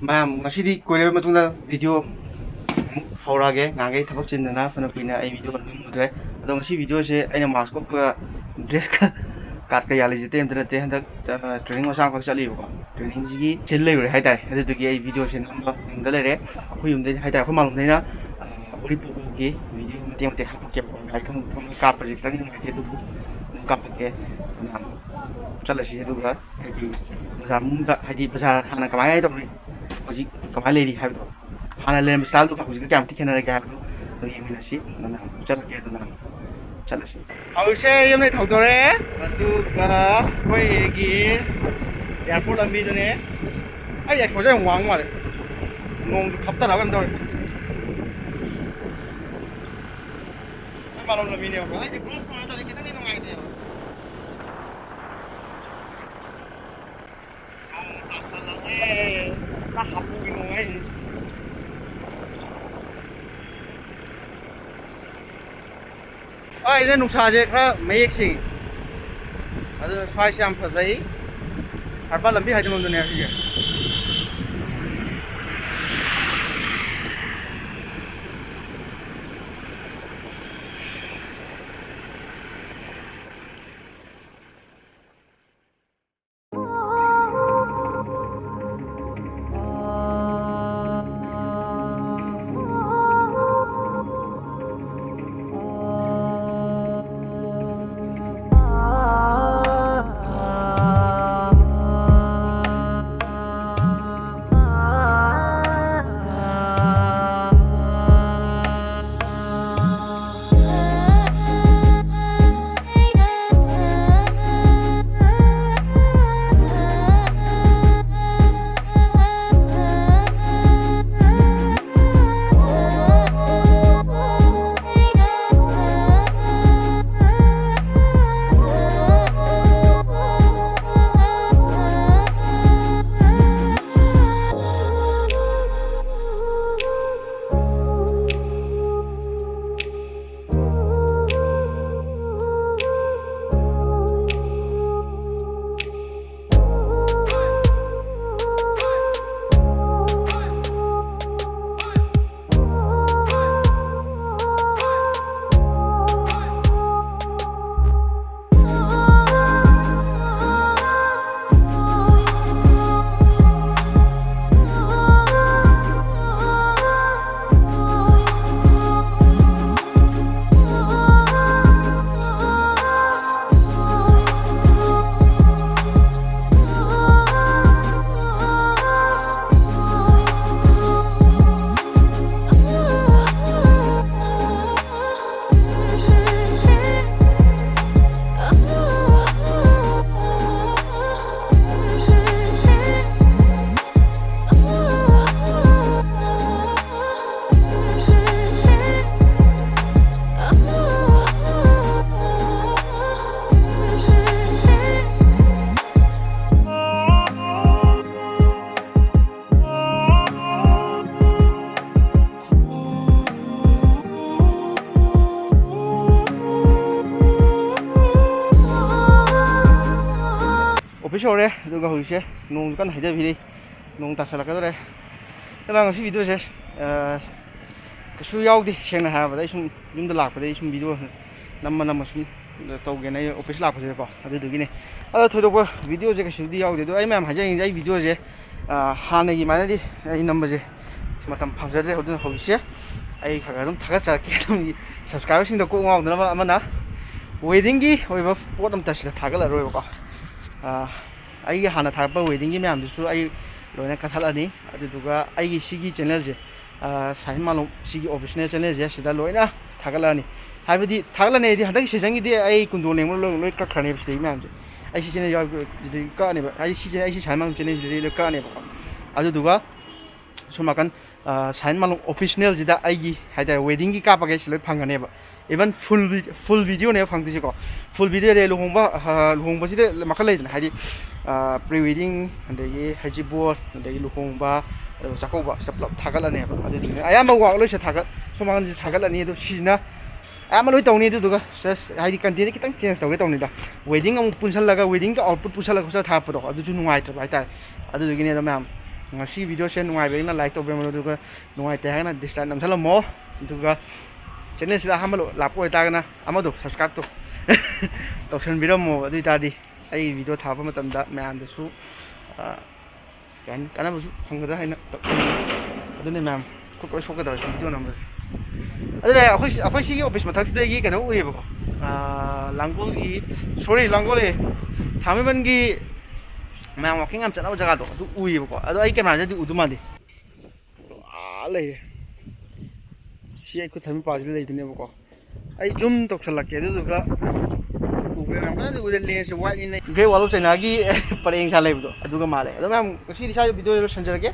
ꯃꯌꯥꯝ ꯉꯁꯤꯗꯤ ꯀꯣꯏꯔꯕ ꯃꯇꯨꯡꯗ ꯚꯤꯗꯤꯑꯣ ꯑꯃꯨꯛ ꯍꯧꯔꯛꯑꯒꯦ ꯉꯥꯡꯒꯩ ꯊꯕꯛ ꯆꯤꯟꯗꯅ ꯐꯅ ꯀꯨꯏꯅ ꯑꯩ ꯚꯤꯗꯤꯑꯣ ꯅꯝꯃꯨꯗ꯭ꯔꯦ ꯑꯗꯣ ꯉꯁꯤ ꯚꯤꯗꯤꯑꯣꯁꯦ ꯑꯩꯅ ꯃꯥꯛꯁ ꯀꯨꯞꯄꯒ ꯗ꯭ꯔꯦꯁꯀ ꯀꯥꯔꯠꯀ ꯌꯥꯜꯂꯤꯁꯤꯗꯤ ꯑꯝꯇ ꯅꯠꯇꯦ ꯍꯟꯗꯛ ꯇ꯭ꯔꯦꯅꯤꯡ ꯃꯆꯥ ꯑꯃꯈꯛ ꯆꯠꯂꯤꯕꯀꯣ ꯇ꯭ꯔꯦꯅꯤꯡꯁꯤꯒꯤ ꯆꯤꯜ ꯂꯩꯔꯨꯔꯦ ꯍꯥꯏꯇꯥꯔꯦ ꯑꯗꯨꯗꯨꯒꯤ ꯑꯩ ꯚꯤꯗꯤꯑꯣꯁꯦ ꯅꯝꯕ ꯉꯝꯗ ꯂꯩꯔꯦ ꯑꯩꯈꯣꯏ ꯌꯨꯝꯗꯩ ꯍꯥꯏꯇꯥꯔꯦ ꯑꯩꯈꯣꯏ ꯃꯥꯂꯣꯝꯗꯩꯅ ꯎꯔꯤꯄꯣꯛꯒꯤ ꯚꯤꯗꯤꯑꯣ ꯃꯇꯦꯛ ꯃꯇꯦꯛ ꯍꯥꯞꯄꯛꯀꯦꯕꯀꯣ ꯒꯥꯔꯤ ꯊꯧꯅ ꯀꯥꯞꯄꯁꯦ ꯈꯤꯇꯪ ꯅꯨꯡꯉꯥꯏꯇꯦ ꯑꯗꯨꯕꯨ ꯑꯗꯨꯝ ꯀꯥꯞꯄꯛꯀꯦ ꯃꯌꯥꯝ ꯆꯠꯂꯁꯤ ꯑꯗꯨꯒ ꯀꯩꯀꯩ ꯕꯖꯥꯔ ꯃꯅꯨꯡꯗ ꯍꯥꯏꯗꯤ ꯕꯖꯥꯔ ꯍꯥꯟꯅ ꯀꯃꯥꯏꯅ ꯇꯧꯔꯤ ꯍꯧꯖꯤꯛ ꯀꯃꯥꯏꯅ ꯂꯩꯔꯤ ꯍꯥꯏꯕꯗꯣ ꯍꯥꯟꯅ ꯂꯩꯔꯝꯕ ꯁ꯭ꯇꯥꯏꯜꯗꯨꯒ ꯍꯧꯖꯤꯛꯀ ꯀꯌꯥꯝ ꯊꯤ ꯈꯦꯠꯅꯔꯒꯦ ꯍꯥꯏꯕꯗꯣ ꯑꯗꯨ ꯌꯦꯡꯃꯤꯟꯅꯁꯤ ꯑꯗꯨꯅ ꯆꯠꯂꯒꯦ ꯑꯗꯨꯅ ꯆꯠꯂꯁꯤ ꯍꯧꯖꯤꯛꯁꯦ ꯌꯨꯝꯗꯩ ꯊꯧꯗꯣꯔꯛꯑꯦ ꯑꯗꯨꯒ ꯑꯩꯈꯣꯏꯒꯤ ꯑꯦꯌꯥꯔꯄꯣꯔꯠ ꯂꯝꯕꯤꯗꯨꯅꯦ ꯑꯩ ꯑꯦꯛꯁꯄꯣꯖꯔ ꯌꯥꯝ ꯋꯥꯡ ꯃꯥꯜꯂꯦ ꯅꯣꯡꯁꯨ ꯈꯞꯇꯔꯒ ꯀꯩꯅꯣ ꯇꯧꯔꯦ ꯑꯩ ꯃꯥꯂꯣꯝ ꯂꯝꯕꯤꯅꯦꯕꯀꯣ ꯑꯩꯗꯤ ꯒ꯭ꯔꯨꯞ ꯅꯠꯇ꯭ꯔꯗꯤ ꯈꯤꯇꯪꯗꯤ ꯅꯨꯡꯉꯥꯏꯇꯦꯕ ꯅꯣꯡ ꯇꯥꯁꯜꯂꯛꯑꯦ ꯄꯨꯔꯥ ꯍꯥꯄꯨꯒꯤ ꯅꯣꯡ ꯍꯥꯏꯁꯤ ꯑꯩꯅ ꯅꯨꯡꯁꯥꯁꯦ ꯈꯔ ꯃꯌꯦꯛ ꯁꯦꯡꯉꯤ ꯑꯗꯨꯅ ꯁ꯭ꯋꯥꯏꯁꯦ ꯌꯥꯝ ꯐꯖꯩ ꯍꯥꯔꯕꯔ ꯂꯝꯕꯤ ꯍꯥꯏꯖꯟꯐꯝꯗꯨꯅꯦ ꯁꯤꯁꯦ ꯑꯣꯐꯤꯁ ꯌꯧꯔꯦ ꯑꯗꯨꯒ ꯍꯧꯖꯤꯛꯁꯦ ꯅꯣꯡꯁꯨ ꯀꯟꯅ ꯍꯩꯊꯕꯤꯔꯤ ꯅꯣꯡ ꯇꯥꯁꯜꯂꯛꯀꯗꯧꯔꯦ ꯑꯗꯨꯅ ꯉꯁꯤ ꯚꯤꯗꯤꯑꯣꯁꯦ ꯀꯩꯁꯨ ꯌꯥꯎꯗꯦ ꯁꯦꯡꯅ ꯍꯥꯏꯔꯕꯗ ꯑꯩ ꯁꯨꯝ ꯌꯨꯝꯗ ꯂꯥꯛꯄꯗꯩ ꯁꯨꯝ ꯚꯤꯗꯤꯑꯣ ꯅꯝꯃ ꯁꯨꯝ ꯇꯧꯒꯦꯅ ꯑꯩ ꯑꯣꯐꯤꯁ ꯂꯥꯛꯄꯁꯦꯀꯣ ꯑꯗꯨꯗꯨꯒꯤꯅꯦ ꯑꯗꯣ ꯊꯣꯏꯗꯣꯛꯄ ꯚꯤꯗꯤꯑꯣꯁꯦ ꯀꯩꯁꯨꯗꯤ ꯌꯥꯎꯗꯦ ꯑꯗꯣ ꯑꯩ ꯃꯌꯥꯝ ꯍꯥꯏꯖꯅꯤꯡꯉꯤꯁꯦ ꯑꯩ ꯚꯤꯗꯤꯑꯣꯁꯦ ꯍꯥꯟꯅꯒꯤ ꯃꯥꯏꯅꯗꯤ ꯑꯩ ꯅꯝꯕꯁꯦ ꯃꯇꯝ ꯐꯪꯖꯗ꯭ꯔꯦ ꯑꯗꯨꯅ ꯍꯧꯖꯤꯛꯁꯦ ꯑꯩ ꯈꯔ ꯑꯗꯨꯝ ꯊꯥꯒꯠꯆꯔꯛꯀꯦ ꯑꯗꯨꯝ ꯁꯕꯁꯀ꯭ꯔꯥꯏꯕꯔꯁꯤꯡꯗ ꯀꯣꯛ ꯉꯥꯎꯗꯅꯕ ꯑꯃꯅ ꯋꯦꯗꯤꯡꯒꯤ ꯑꯣꯏꯕ ꯄꯣꯠ ꯑꯝꯇ ꯁꯤꯗ ꯊꯥꯒꯠꯂꯔꯣꯏꯕꯀꯣ ꯑꯩꯒꯤ ꯍꯥꯟꯅ ꯊꯥꯒꯠꯄ ꯋꯦꯗꯤꯡꯒꯤ ꯃꯌꯥꯝꯗꯨꯁꯨ ꯑꯩ ꯂꯣꯏꯅ ꯀꯛꯊꯠꯂꯅꯤ ꯑꯗꯨꯗꯨꯒ ꯑꯩꯒꯤ ꯁꯤꯒꯤ ꯆꯦꯅꯦꯜꯁꯦ ꯁꯥꯍꯤꯟ ꯃꯥꯂꯣꯝ ꯁꯤꯒꯤ ꯑꯣꯐꯤꯁꯤꯌꯦꯜ ꯆꯦꯅꯦꯜꯁꯦ ꯁꯤꯗ ꯂꯣꯏꯅ ꯊꯥꯒꯠꯂꯛꯑꯅꯤ ꯍꯥꯏꯕꯗꯤ ꯊꯥꯒꯠꯂꯅꯤ ꯍꯥꯏꯗꯤ ꯍꯟꯗꯛꯀꯤ ꯁꯤꯖꯟꯒꯤꯗꯤ ꯑꯩ ꯀꯨꯟꯗꯣ ꯅꯦꯡꯕ ꯂꯣꯏ ꯀꯛꯈ꯭ꯔꯅꯦꯕ ꯁꯤꯗꯒꯤ ꯃꯌꯥꯝꯁꯦ ꯑꯩ ꯁꯤ ꯆꯦꯅꯦꯜ ꯌꯥꯎꯕꯁꯤꯗꯒꯤ ꯀꯛꯑꯅꯦꯕ ꯑꯩ ꯁꯤ ꯁꯥꯍꯤꯟ ꯃꯥꯂꯣꯝ ꯆꯦꯅꯦꯜꯁꯤꯗꯒꯤ ꯂꯣꯏ ꯀꯛꯑꯅꯦꯕꯀꯣ ꯑꯗꯨꯗꯨꯒ ꯁꯣꯝ ꯅꯥꯀꯟ ꯁꯥꯍꯤꯟ ꯃꯥꯂꯣꯝ ꯑꯣꯐꯤꯁꯤꯌꯦꯜꯁꯤꯗ ꯑꯩꯒꯤ ꯍꯥꯏꯇꯥꯔꯦ ꯋꯦꯗꯤꯡꯒꯤ ꯀꯥꯞꯄꯒꯩ ꯁꯤ ꯂꯣꯏ ꯐꯪꯒꯅꯦꯕ ꯏꯚꯟ ꯐꯨꯜ ꯚꯤꯗꯤꯑꯣꯅꯦꯕ ꯐꯪꯗꯣꯏꯁꯦꯀꯣ ꯐꯨꯜ ꯚꯤꯗꯤꯑꯣꯗꯤ ꯂꯨꯍꯣꯡꯕꯁꯤꯗ ꯃꯈꯜ ꯂꯩꯗꯅ ꯍꯥꯏꯗꯤ ꯄ꯭ꯔꯤ ꯋꯦꯗꯤꯡ ꯑꯗꯒꯤ ꯍꯩꯖꯤꯕꯣꯠ ꯑꯗꯒꯤ ꯂꯨꯍꯣꯡꯕ ꯑꯗꯨꯒ ꯆꯥꯛꯀꯧꯕ ꯁꯤꯗ ꯄꯨꯂꯞ ꯊꯥꯒꯠꯂꯅꯦꯕ ꯑꯗꯨꯗꯨꯅ ꯑꯌꯥꯝꯕ ꯋꯥꯛ ꯂꯣꯏꯁꯦ ꯁꯣꯝ ꯅꯥꯀꯟꯁꯤ ꯊꯥꯒꯠꯂꯅꯤ ꯑꯗꯣ ꯁꯤꯁꯤꯅ ꯑꯌꯥꯝꯕ ꯂꯣꯏ ꯇꯧꯅꯤ ꯑꯗꯨꯗꯨꯒ ꯖꯁ ꯍꯥꯏꯗꯤ ꯀꯟꯇꯦꯟꯁꯦ ꯈꯤꯇꯪ ꯆꯦꯟꯖ ꯇꯧꯒꯦ ꯇꯧꯅꯤꯗ ꯋꯦꯗꯤꯡ ꯑꯃꯨꯛ ꯄꯨꯟꯁꯜꯂꯒ ꯋꯦꯗꯤꯡꯒꯤ ꯑꯥꯎꯠꯄꯨꯠ ꯄꯨꯁꯜꯂꯒ ꯊꯥꯒꯠꯄꯗꯣ ꯑꯗꯨꯁꯨ ꯅꯨꯡꯉꯥꯏꯇ꯭ꯔꯕ ꯍꯥꯏꯇꯥꯔꯦ ꯑꯗꯨꯗꯨꯒꯤꯅꯦ ꯑꯗꯣ ꯃꯌꯥꯝ ngasi video se nungai be na like to be mo du ga nungai te ha na dislike nam thala mo du ga channel sida hamalo lapo ta na amado subscribe to tausan biram mo adu ta di ai video thapa matam da mayam da su kan kana bu hangda haina adu ne ma'am ko ko so ka da video number adu ne akhoi si gi office ma thak sida gi kana uye ba langol gi sorry langol e thamiban gi mayam walking am chana jaga do adu uye ba adu ai camera ja udu ma di le si ai ko thami pa ji le dine ba ko ai zoom tok chalak ke du ga Namanya itu udah lihat semua ini. Gue walau channel lagi paling salah itu, aduh kemana? Aduh memang sih di saya video itu senjata ke.